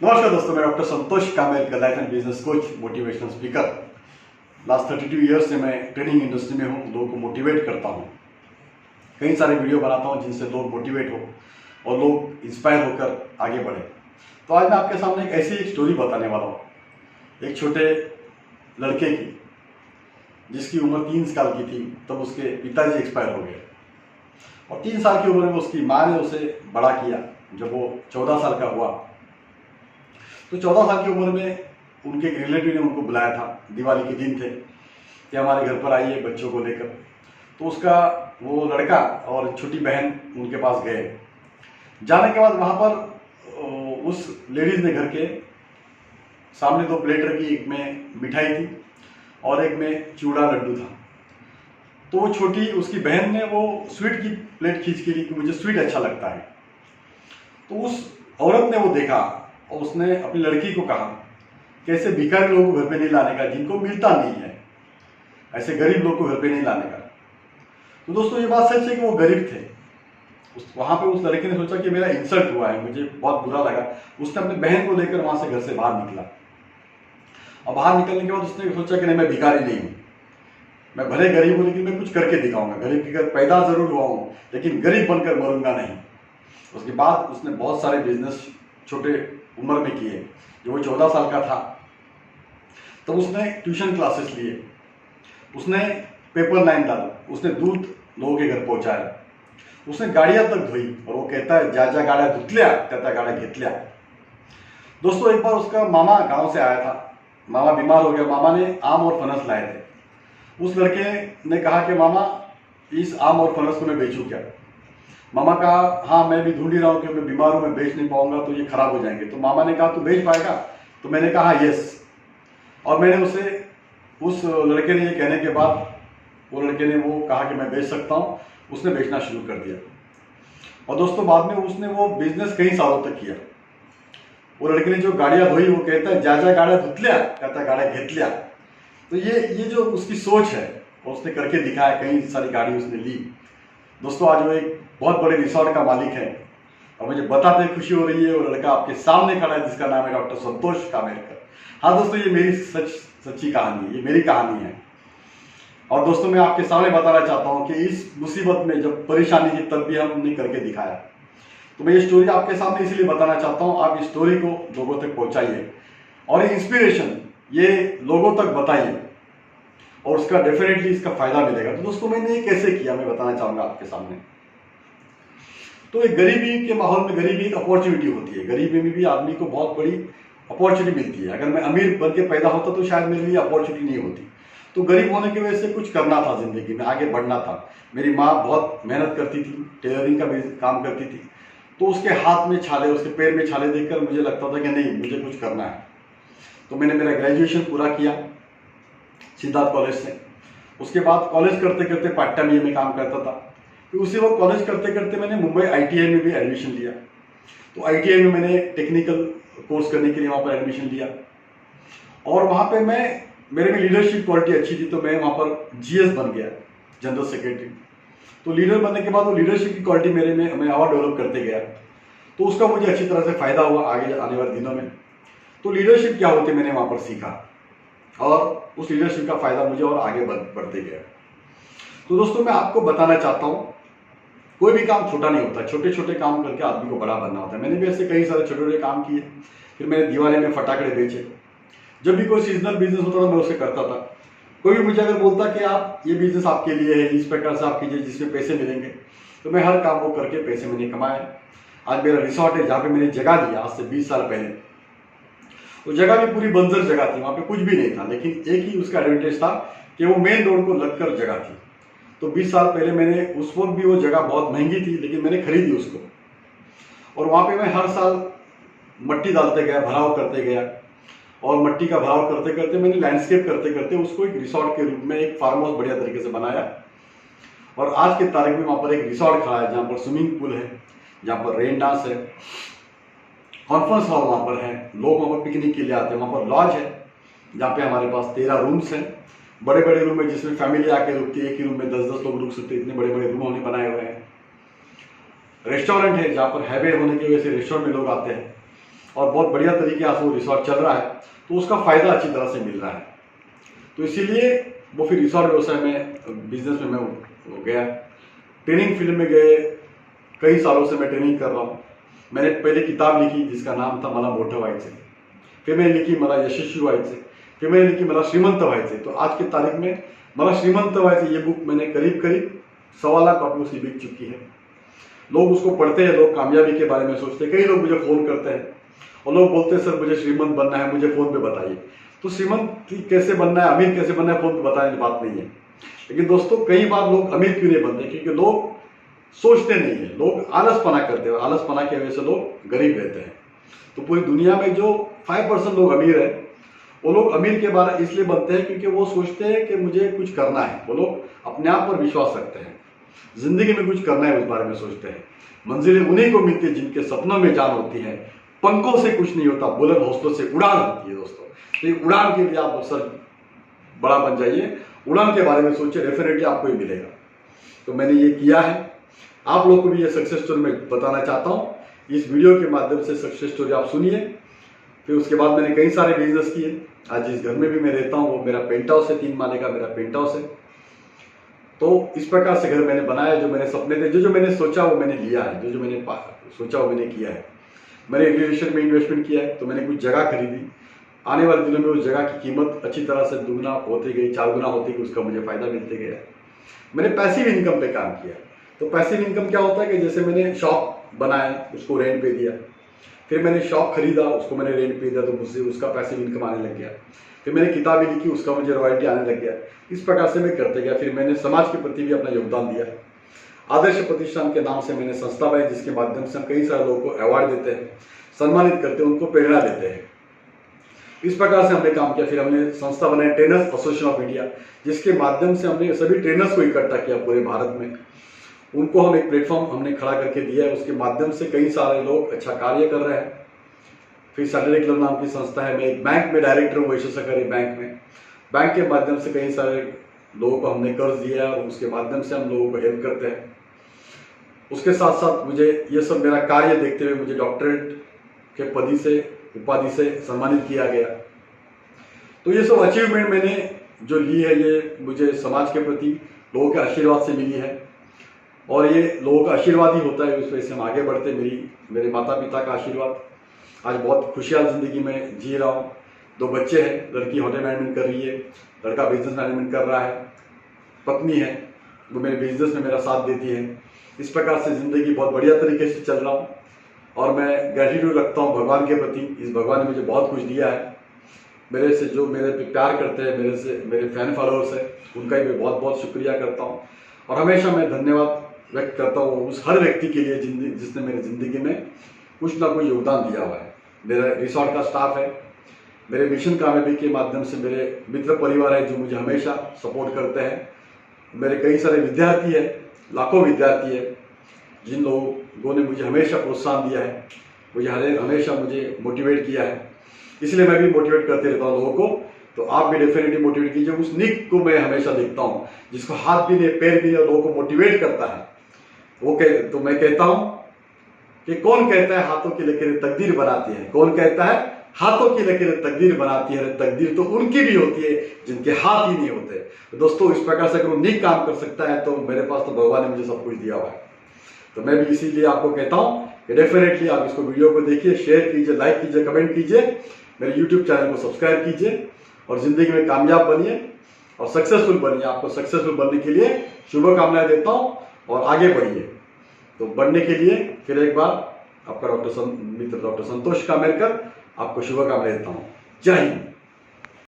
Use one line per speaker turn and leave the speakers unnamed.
नमस्कार दोस्तों, मैं डॉक्टर संतोष कामेल का life and business coach, motivational speaker. Last 32 years से मैं ट्रेनिंग इंडस्ट्री में हूँ। लोगों को मोटिवेट करता हूँ, कई सारे वीडियो बनाता हूँ जिनसे लोग मोटिवेट हो और लोग इंस्पायर होकर आगे बढ़े। तो आज मैं आपके सामने एक ऐसी एक स्टोरी बताने वाला हूँ, एक छोटे लड़के की जिसकी उम्र 3 साल की थी तब उसके पिताजी एक्सपायर हो गए और 3 साल की उम्र में उसकी माँ ने उसे बड़ा किया। जब वो 14 साल का हुआ तो 14 साल की उम्र में उनके एक रिलेटिव ने उनको बुलाया था। दिवाली के दिन थे कि हमारे घर पर आइए बच्चों को लेकर। तो उसका वो लड़का और छोटी बहन उनके पास गए। जाने के बाद वहाँ पर उस लेडीज़ ने घर के सामने 2 प्लेट रखी, एक में मिठाई थी और एक में चूड़ा लड्डू था। तो वो छोटी उसकी बहन ने वो स्वीट की प्लेट खींच के ली कि मुझे स्वीट अच्छा लगता है। तो उस औरत ने वो देखा और उसने अपनी लड़की को कहा कि ऐसे भिखारी लोगों को घर पे नहीं लाने का, जिनको मिलता नहीं है, ऐसे गरीब लोग को घर पे नहीं लाने का। तो दोस्तों ये बात सच है कि वो गरीब थे। वहां पे उस लड़के ने सोचा कि मेरा इंसल्ट हुआ है, मुझे बहुत बुरा लगा। उसने अपनी बहन को लेकर वहां से घर से बाहर निकला और बाहर निकलने के बाद उसने सोचा कि नहीं, मैं भिखारी नहीं हूँ, मैं भले गरीब हूँ लेकिन मैं कुछ करके दिखाऊंगा। गरीब के घर पैदा जरूर हुआ हूँ लेकिन गरीब बनकर मरूंगा नहीं। उसके बाद उसने बहुत सारे बिजनेस छोटे उम्र में किए। जब वो 14 साल का था तब उसने ट्यूशन क्लासेस लिए, उसने पेपर लाइन डाला, उसने दूध लोगों के घर पहुंचाया, उसने गाड़ियां तक धोई। और वो कहता है ज्या ज्या गाड्या धुतल्या त्या गाड्या घेतल्या। दोस्तों एक बार उसका मामा गांव से आया था, मामा बीमार हो गया। मामा ने आम और फनस लाए थे। उस लड़के ने कहा कि मामा इस आम और फनस को मैं बेचूं क्या? मामा कहा हाँ मैं भी ढूंढ ही रहा हूँ कि मैं बीमार हूँ, मैं बेच नहीं पाऊंगा तो ये खराब हो जाएंगे। तो मामा ने कहा तू बेच पाएगा? तो मैंने कहा यस। और मैंने उसे उस लड़के ने ये कहने के बाद वो लड़के ने वो कहा कि मैं बेच सकता हूँ, उसने बेचना शुरू कर दिया। और दोस्तों बाद में उसने वो बिजनेस कई सालों तक किया। वो लड़के ने जो गाड़ियां धोई वो कहता है ज्या ज्या गाड्या धुतल्या कहता गाड्या घेतल्या। तो ये जो उसकी सोच है और उसने करके दिखाया, कई सारी गाड़ी उसने ली। दोस्तों आज वो एक बहुत बड़े रिसोर्ट का मालिक है और मुझे बताते खुशी हो रही है। वो लड़का आपके सामने खड़ा है जिसका नाम है डॉक्टर संतोष कामेलकर। हाँ दोस्तों, ये मेरी सच्ची कहानी है, ये मेरी कहानी है। और दोस्तों मैं आपके सामने बताना चाहता हूँ कि इस मुसीबत में जब परेशानी थी तब भी हमने करके दिखाया। तो मैं ये स्टोरी आपके सामने इसीलिए बताना चाहता हूँ, आप इस स्टोरी को लोगों तक पहुंचाइए और ये इंस्पिरेशन ये लोगों तक बताइए और उसका डेफिनेटली इसका फायदा मिलेगा। तो दोस्तों मैंने ये कैसे किया मैं बताना चाहूंगा आपके सामने। तो एक गरीबी के माहौल में गरीबी एक अपॉर्चुनिटी होती है। गरीबी में भी आदमी को बहुत बड़ी अपॉर्चुनिटी मिलती है। अगर मैं अमीर बन के पैदा होता तो शायद मेरे लिए अपॉर्चुनिटी नहीं होती। तो गरीब होने की वजह से कुछ करना था, जिंदगी में आगे बढ़ना था। मेरी माँ बहुत मेहनत करती थी, टेलरिंग का भी काम करती थी। तो उसके हाथ में छाले, उसके पैर में छाले देखकर मुझे लगता था कि नहीं, मुझे कुछ करना है। तो मैंने मेरा ग्रेजुएशन पूरा किया सिद्धार्थ कॉलेज से। उसके बाद कॉलेज करते करते पार्ट टाइम में काम करता था। फिर उसी वक्त कॉलेज करते करते मैंने मुंबई ITI में भी एडमिशन लिया। तो ITI में मैंने टेक्निकल कोर्स करने के लिए वहाँ पर एडमिशन लिया और वहाँ पे मेरे में लीडरशिप क्वालिटी अच्छी थी तो मैं वहाँ पर GS बन गया, जनरल सेक्रेटरी। तो लीडर बनने के बाद वो लीडरशिप की क्वालिटी मेरे में मैं और डेवलप करते गया। तो उसका मुझे अच्छी तरह से फायदा हुआ आगे आने वाले दिनों में। तो लीडरशिप क्या होती है मैंने वहाँ पर सीखा और उस लीडरशिप का फायदा मुझे और आगे बढ़ते गया। तो दोस्तों मैं आपको बताना चाहता हूँ, कोई भी काम छोटा नहीं होता, छोटे छोटे काम करके आदमी को बड़ा बनना होता है। मैंने भी ऐसे कई सारे छोटे छोटे काम किए। फिर मैंने दिवाली में फटाकड़े बेचे। जब भी कोई सीजनल बिजनेस होता था मैं उसे करता था। कोई भी मुझे अगर बोलता कि आप ये बिजनेस आपके लिए है, इस प्रकार से आप कीजिए जिसमें पैसे मिलेंगे, तो मैं हर काम को करके पैसे मैंने कमाए। आज मेरा रिसोर्ट है जहाँ पे मैंने जगह लिया आज से 20 साल पहले। वो जगह भी पूरी बंजर जगह थी, वहाँ पे कुछ भी नहीं था, लेकिन एक ही उसका एडवांटेज था कि वो मेन रोड को लगकर जगह थी। तो 20 साल पहले मैंने, उस वक्त भी वो जगह बहुत महंगी थी लेकिन मैंने खरीदी उसको। और वहाँ पे मैं हर साल मट्टी डालते गया, भराव करते गया और मट्टी का भराव करते करते मैंने लैंडस्केप करते करते उसको एक रिसोर्ट के रूप में, एक फार्म हाउस बढ़िया तरीके से बनाया। और आज के तारीख में वहाँ पर एक रिसोर्ट खड़ा है जहाँ पर स्विमिंग पूल है, जहाँ पर रेन डांस है, कॉन्फ्रेंस हॉल वहाँ पर है, लोग वहाँ पर पिकनिक के लिए आते हैं। वहाँ पर लॉज है जहाँ पे हमारे पास 13 रूम्स हैं, बड़े बड़े रूम है जिसमें फैमिली आके रुकती है। एक ही रूम में 10-10 लोग रुक सकते हैं, इतने बड़े बड़े रूम हमने बनाए हुए हैं। रेस्टोरेंट है जहाँ पर हाईवे होने की वजह से रेस्टोरेंट में लोग आते हैं। और बहुत बढ़िया तरीके से वो रिसोर्ट चल रहा है, तो उसका फ़ायदा अच्छी तरह से मिल रहा है। तो इसीलिए वो फिर रिसोर्ट व्यवसाय में बिजनेस में मैं गया, ट्रेनिंग फील्ड में गए। कई सालों से मैं ट्रेनिंग कर रहा हूँ। मैंने पहले किताब लिखी जिसका नाम था मला मोठं व्हायचे, फिर मैंने लिखी मला यशस्वी व्हायचे, फिर मैंने लिखी मला श्रीमंत व्हायचे। तो आज की तारीख में मला श्रीमंत व्हायचे ये बुक मैंने करीब 1.25 लाख कॉपी उसकी बिक चुकी है। लोग उसको पढ़ते हैं, लोग कामयाबी के बारे में सोचते हैं। कई लोग मुझे फ़ोन करते हैं और लोग बोलते हैं सर मुझे श्रीमंत बनना है, मुझे फ़ोन पे बताइए। तो श्रीमंत कैसे बनना है, अमीर कैसे बनना है, फ़ोन पे बताने की बात नहीं है। लेकिन दोस्तों कई बार लोग अमीर क्यों नहीं बनते? क्योंकि लोग सोचते नहीं है, लोग आलसपना करते हैं। आलसपना की वजह से लोग गरीब रहते हैं। तो पूरी दुनिया में जो 5% लोग अमीर हैं, वो लोग अमीर के बारे इसलिए बनते हैं क्योंकि वो सोचते हैं कि मुझे कुछ करना है। वो लोग अपने आप पर विश्वास रखते हैं, जिंदगी में कुछ करना है उस बारे में सोचते हैं। मंजिलें उन्हीं को मिलती है जिनके सपनों में जान होती है। पंखों से कुछ नहीं होता, बुलंद हौसलों से उड़ान होती है दोस्तों। तो ये उड़ान के लिए आप अवसर बड़ा बन जाइए, उड़ान के बारे में सोचिए, डेफिनेटली आपको ही मिलेगा। तो मैंने ये किया है, आप लोग को भी ये सक्सेस स्टोरी मैं बताना चाहता हूँ। इस वीडियो के माध्यम से सक्सेस स्टोरी आप सुनिए। फिर उसके बाद मैंने कई सारे बिजनेस किए। आज जिस घर में भी मैं रहता हूँ वो मेरा पेंट हाउस है, 3 माले का मेरा पेंट हाउस है। तो इस प्रकार से घर मैंने बनाया। जो मेरे सपने थे, जो मैंने सोचा वो मैंने लिया है, जो मैंने सोचा वो मैंने किया है। मैंने रियल में इन्वेस्टमेंट किया है, तो मैंने कुछ जगह खरीदी। आने वाले दिनों में उस जगह की कीमत अच्छी तरह से दुगना होती गई, 4 गुना होती गई, उसका मुझे फायदा मिलते गया। मैंने पैसिव इनकम पे काम किया। तो पैसिव इनकम क्या होता है कि जैसे मैंने शॉप बनाया, उसको रेंट पे दिया, फिर मैंने शॉप खरीदा, उसको मैंने रेंट पे दिया, तो मुझसे उसका पैसिव इनकम आने लग गया। फिर मैंने किताबें लिखी, उसका मुझे रॉयल्टी आने लग गया। इस प्रकार से मैं करते गया। फिर मैंने समाज के प्रति भी अपना योगदान दिया। आदर्श प्रतिष्ठान के नाम से मैंने संस्था बनाई, जिसके माध्यम से हम कई सारे लोगों को अवार्ड देते हैं, सम्मानित करते हैं, उनको प्रेरणा देते हैं। इस प्रकार से हमने काम किया। फिर हमने संस्था बनाई ट्रेनर्स एसोसिएशन ऑफ इंडिया, जिसके माध्यम से हमने सभी ट्रेनर्स को इकट्ठा किया पूरे भारत में। उनको हम एक प्लेटफॉर्म हमने खड़ा करके दिया है। उसके माध्यम से कई सारे लोग अच्छा कार्य कर रहे हैं। फिर सैटरडे क्लब नाम की संस्था है। मैं एक बैंक में डायरेक्टर हूँ, वैश्य सहकारी बैंक में। बैंक के माध्यम से कई सारे लोगों को हमने कर्ज दिया है और उसके माध्यम से हम लोगों को हेल्प करते हैं। उसके साथ साथ मुझे ये सब मेरा कार्य देखते हुए मुझे डॉक्टरेट के उपाधि से सम्मानित किया गया। तो ये सब अचीवमेंट मैंने जो ली है, ये मुझे समाज के प्रति लोगों के आशीर्वाद से मिली है। और ये लोगों का आशीर्वाद ही होता है, उस वजह से हम आगे बढ़ते। मेरे माता पिता का आशीर्वाद। आज बहुत खुशहाल जिंदगी में जी रहा हूँ। 2 बच्चे हैं, लड़की होटल मैनेजमेंट कर रही है, लड़का बिजनेस मैनेजमेंट कर रहा है, पत्नी है वो मेरे बिजनेस में मेरा साथ देती है। इस प्रकार से जिंदगी बहुत बढ़िया तरीके से चल रहा हूँ। और मैं ग्रेटिट्यूड रखता हूँ भगवान के प्रति। इस भगवान ने मुझे बहुत कुछ दिया है। मेरे से जो मेरे पे प्यार करते हैं, मेरे फैन फॉलोअर्स हैं, उनका ही मैं बहुत बहुत शुक्रिया करता हूँ। और हमेशा मैं धन्यवाद व्यक्त करता हूँ उस हर व्यक्ति के लिए जिसने मेरी ज़िंदगी में कुछ ना कोई योगदान दिया हुआ है। मेरा रिसोर्ट का स्टाफ है, मेरे मिशन कामयाबी के माध्यम से मेरे मित्र परिवार है जो मुझे हमेशा सपोर्ट करते हैं। मेरे कई सारे विद्यार्थी हैं, लाखों विद्यार्थी हैं, जिन लोगों ने मुझे हमेशा प्रोत्साहन दिया है, हमेशा मुझे मोटिवेट किया है। इसलिए मैं भी मोटिवेट करते रहता हूँ लोगों को। तो आप भी डेफिनेटली मोटिवेट कीजिए। उस निक को मैं हमेशा देखता हूँ जिसको हाथ भी नहीं, पैर भी नहीं, और लोगों को मोटिवेट करता है। तो मैं कहता हूं कि कौन कहता है हाथों की लकीरें तकदीर बनाती है? कौन कहता है हाथों की लकीरें तकदीर बनाती है? तकदीर तो उनकी भी होती है जिनके हाथ ही नहीं होते। तो दोस्तों इस प्रकार से अगर वो नेक काम कर सकता है तो मेरे पास तो भगवान ने मुझे सब कुछ दिया हुआ है। तो मैं भी इसीलिए आपको कहता हूं कि डेफिनेटली आप इसको वीडियो को देखिए, शेयर कीजिए, लाइक कीजिए, कमेंट कीजिए, मेरे यूट्यूब चैनल को सब्सक्राइब कीजिए और जिंदगी में कामयाब बनिए और सक्सेसफुल बनिए। आपको सक्सेसफुल बनने के लिए शुभकामनाएं देता हूं और आगे बढ़िए। तो बढ़ने के लिए फिर एक बार आपका मित्र डॉक्टर संतोष कामेरकर आपको शुभकामनाएं देता हूं। जय हिंद।